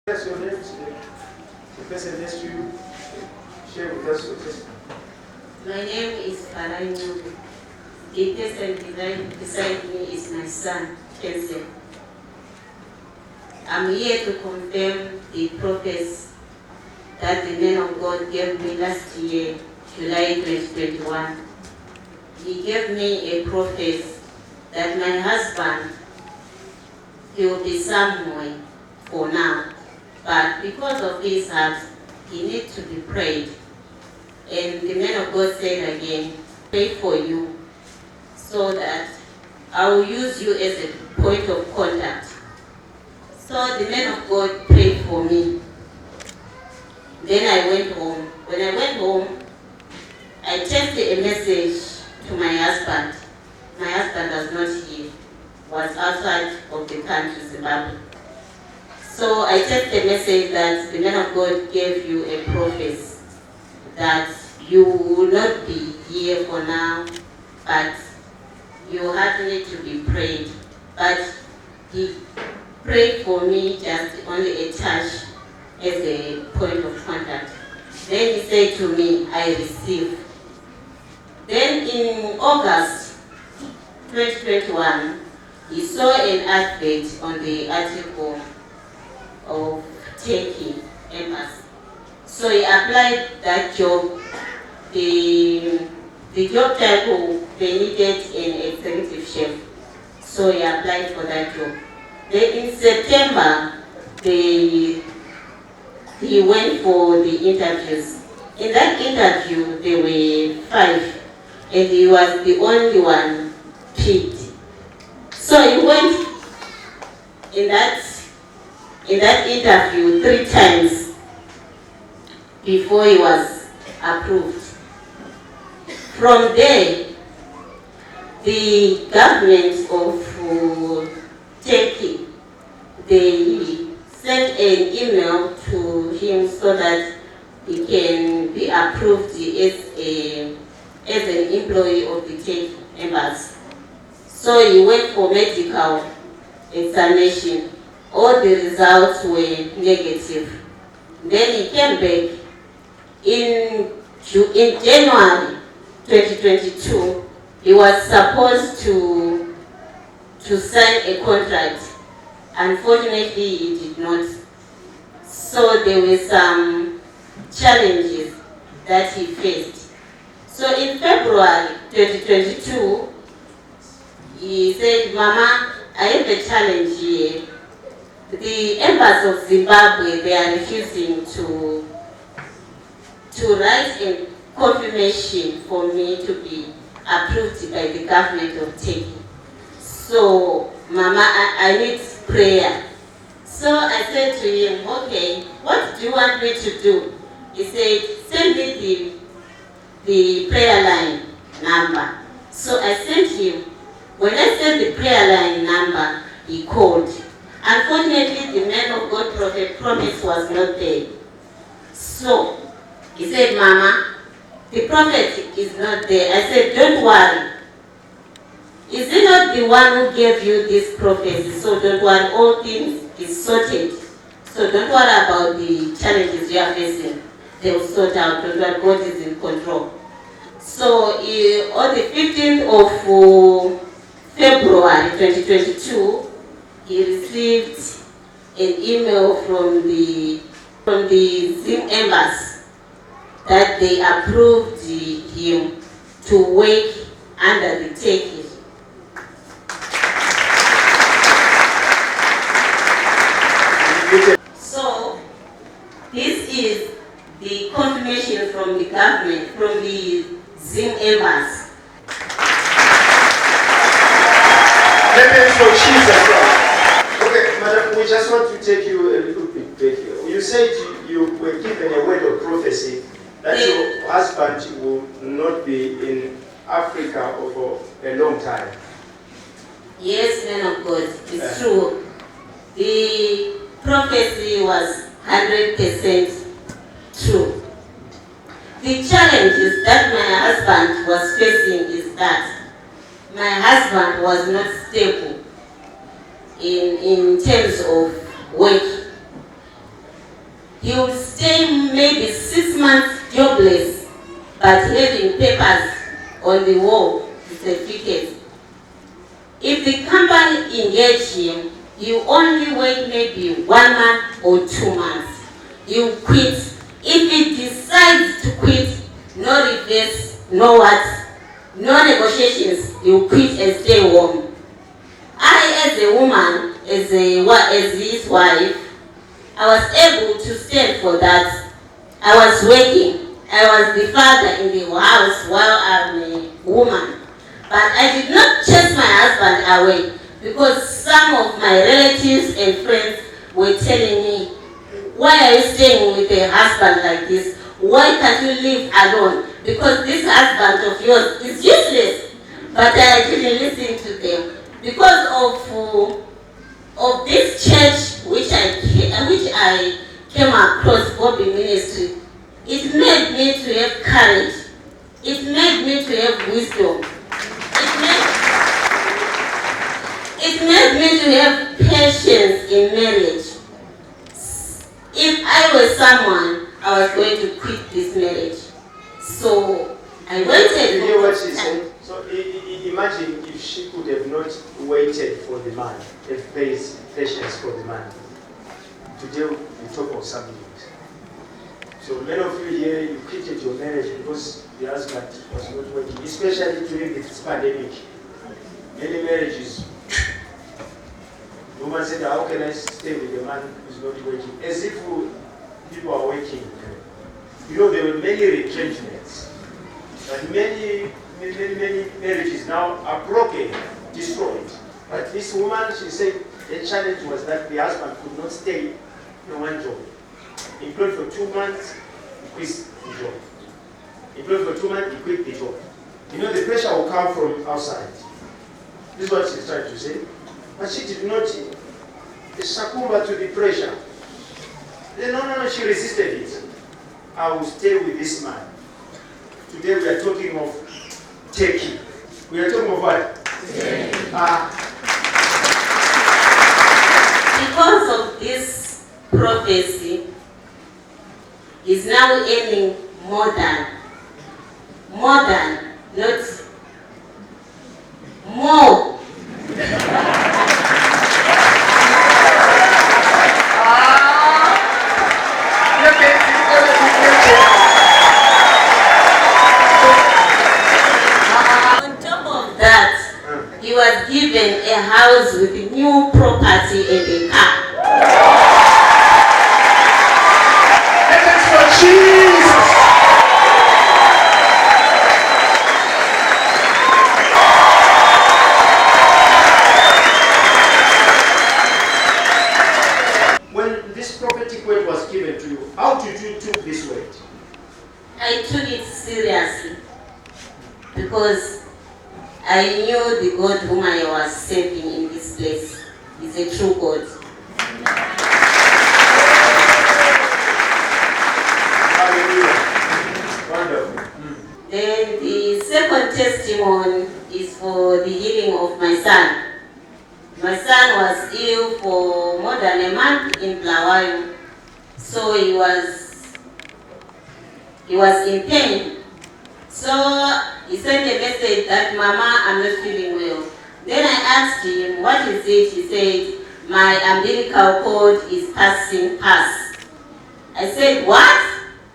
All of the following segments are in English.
What's your name? The person next to you, share with us your testimony. My name is Alainu. The person beside me is my son, Kensen. I'm here to confirm the prophecy that the man of God gave me last year, July 2021. He gave me a prophecy that my husband, he will be somewhere for now. But because of his heart, he needs to be prayed. And the man of God said again, pray for you so that I will use you as a point of contact. So the man of God prayed for me. Then I went home. When I went home, I texted a message to my husband. My husband was not here, was outside of the country, Zimbabwe. So I texted a message that the man of God gave you a prophecy that you will not be here for now, but you have need to be prayed. But he prayed for me just only a touch as a point of contact. Then he said to me, I receive. Then in August 2021, he saw an advert on the article of Turkey embassy. So he applied that job. The job title, they needed an executive chef. So he applied for that job. Then in September, he went for the interviews. In that interview, there were 5, and he was the only one picked. So he went in that interview 3 times before he was approved. From there, the government of Turkey, they sent an email to him so that he can be approved as an employee of the Turkey embassy. So he went for medical examination. All the results were negative. Then he came back in January 2022. He was supposed to sign a contract. Unfortunately, he did not. So there were some challenges that he faced. So in February 2022, he said, Mama, I have a challenge here. The embassy of Zimbabwe, they are refusing to write a confirmation for me to be approved by the government of Turkey. So, Mama, I need prayer. So I said to him, okay, what do you want me to do? He said, send me the prayer line number. So I sent him. When I sent the prayer line number, he called. Unfortunately, the man of God prophet promise was not there. So he said, Mama, the prophet is not there. I said, don't worry. Is he not the one who gave you this prophecy? So don't worry, all things is sorted. So don't worry about the challenges you are facing. They will sort out. Don't worry, God is in control. So on the 15th of February 2022, he received an email from the Zim embassy that they approved him to work under the Turkey. So this is the confirmation from the government, from the Zim embassy. Let me for Jesus Christ. Okay, madam, we just want to take you a little bit back here. You said you were given a word of prophecy that your husband will not be in Africa for a long time. Yes, man of God, it's true. The prophecy was 100% true. The challenges that my husband was facing is that my husband was not stable in terms of work. he will stay maybe 6 months jobless, but having papers on the wall, certificates. If the company engage him, you only wait maybe 1 month or 2 months. You quit. If he decides to quit, no reverse, no what, no negotiations, you quit and stay home. I, as a woman, as his wife, I was able to stand for that. I was working. I was the father in the house while I'm a woman. But I did not chase my husband away because some of my relatives and friends were telling me, why are you staying with a husband like this? Why can't you live alone? Because this husband of yours is useless. But I didn't listen to them. Because of this church which I came across, Bobby Ministry, it made me to have courage. It made me to have wisdom. It made me to have patience in marriage. If I were someone, I was going to quit this marriage. So I waited. You hear what she said? So imagine if she could have not waited for the man, have patience for the man. Today we talk of subject. So many of you here, you quitted your marriage because the husband was not working, especially during this pandemic. Many marriages, woman said, how can I stay with a man who's not working? As if people are working. You know, there were many retrenchments. But many marriages now are broken, destroyed. But this woman, she said, the challenge was that the husband could not stay in one job. Employed for 2 months, he quit the job. Employed for 2 months, he quit the job. You know, the pressure will come from outside. This is what she's trying to say. But she did not succumb to the pressure. No, she resisted it. I will stay with this man. Today we are talking of taking. We are talking of what? Because of this prophecy, he's now earning more than, not more. On top of that, he was given a house with new property and a car. Thanks for Jesus. When this prophetic word was given to you, how did you take this word? I took it seriously because I knew the God whom I was serving in this place is a true God. Hallelujah. Wonderful. Then the second testimony is for the healing of my son. My son was ill for more than a month in Blawayo, so he was in pain. So he sent a message that, Mama, I'm not feeling well. Then I asked him, what is it? He said, my umbilical cord is passing past. I said, what?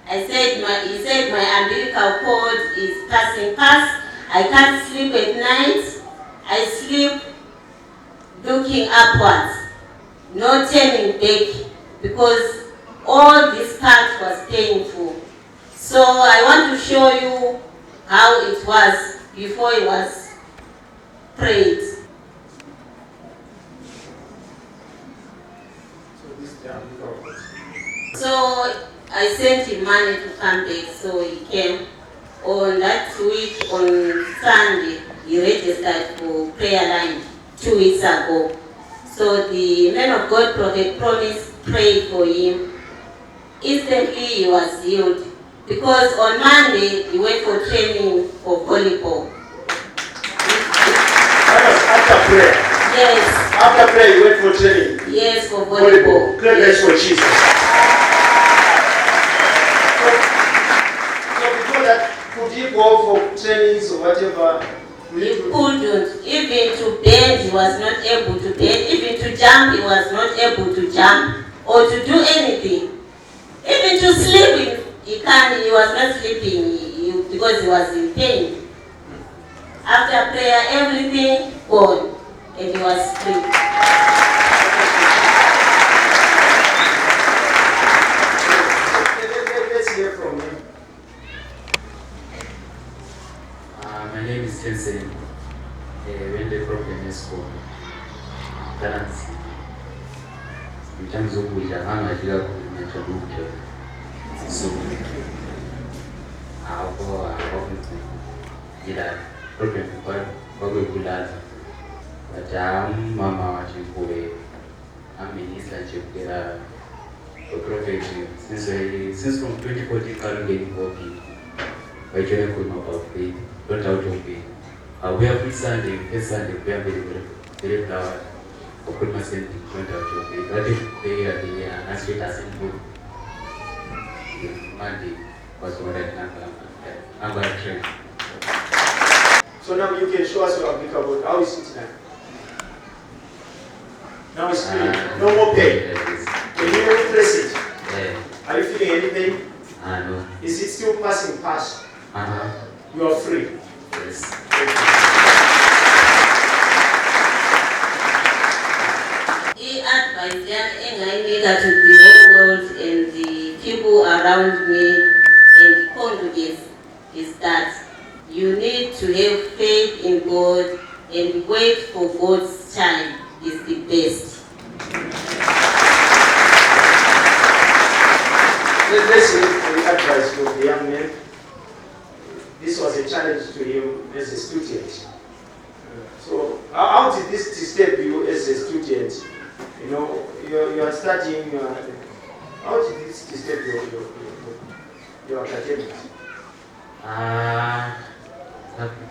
He said my umbilical cord is passing past. I can't sleep at night. I sleep looking upwards, no turning back, because all this part was painful. So I want to show you how it was before it was prayed. So I sent him money to come back, so he came. On that week, on Sunday, he registered for prayer line 2 weeks ago. So the man of God prophet promised pray for him. Instantly he was healed. Because on Monday he went for training for volleyball. That was after prayer. Yes. After prayer you went for training. Yes, for volleyball. Clap hands for Jesus. he go for trainings or whatever? He couldn't. Even to bend, he was not able to bend. Even to jump, he was not able to jump or to do anything. Even to sleep, he can't. He was not sleeping because he was in pain. After prayer, everything gone, and he was free. Let's hear from him. My name is Jensen. When the problem is for balance, in terms of which I'm a dealer so I'll go often get a problem for good lads. But I'm Mama watching I'm Minister to get a prophet since from 2014 I'm getting working. I joined could not about faith, don't out of faith. We have free Sunday, first Sunday, we are very proud of putting myself in front of faith. That is they are the as it as in book. Monday was what number train. So now you can show us your applicable. How is it now? Now it's clean. No more pain. When you press it, are you feeling any pain? No. Is it still passing past? You are free. Yes. He advised young English to the whole world and the people around me and the congregants is that you need to have faith in God and wait for God's time is the best. Let's hear the advice from the young man. This was a challenge to him as a student. So how did this disturb you as a student? You know, you are studying. How did this disturb your academics?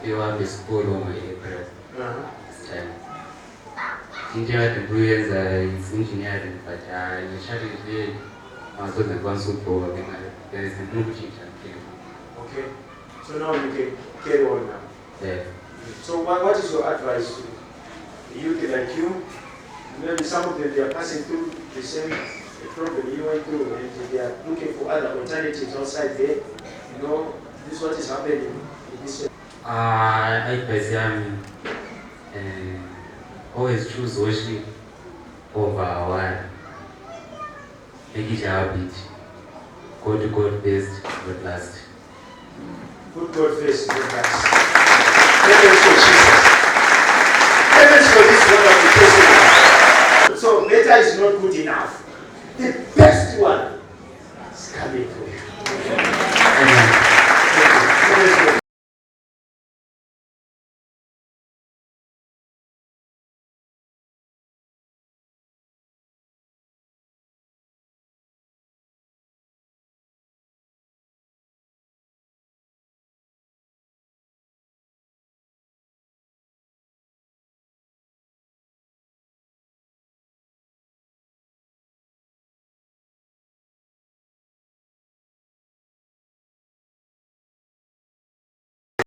You have a school on my April this time. Engineering is engineering, but I initially also the one support. There is a new teacher. Okay. So now you can carry on now. Yeah. So what is your advice to youth like you? Maybe some of them they are passing through the same problem you went through and they are looking for other alternatives outside there. You know, this is what is happening in this area. I advise them always choose worship over what make it a habit. Go to God first, God last. Put God first, God last. Thanks for Jesus. Thanks for this wonderful person. So better is not good enough. The best one is coming for you. Amen. Thank you.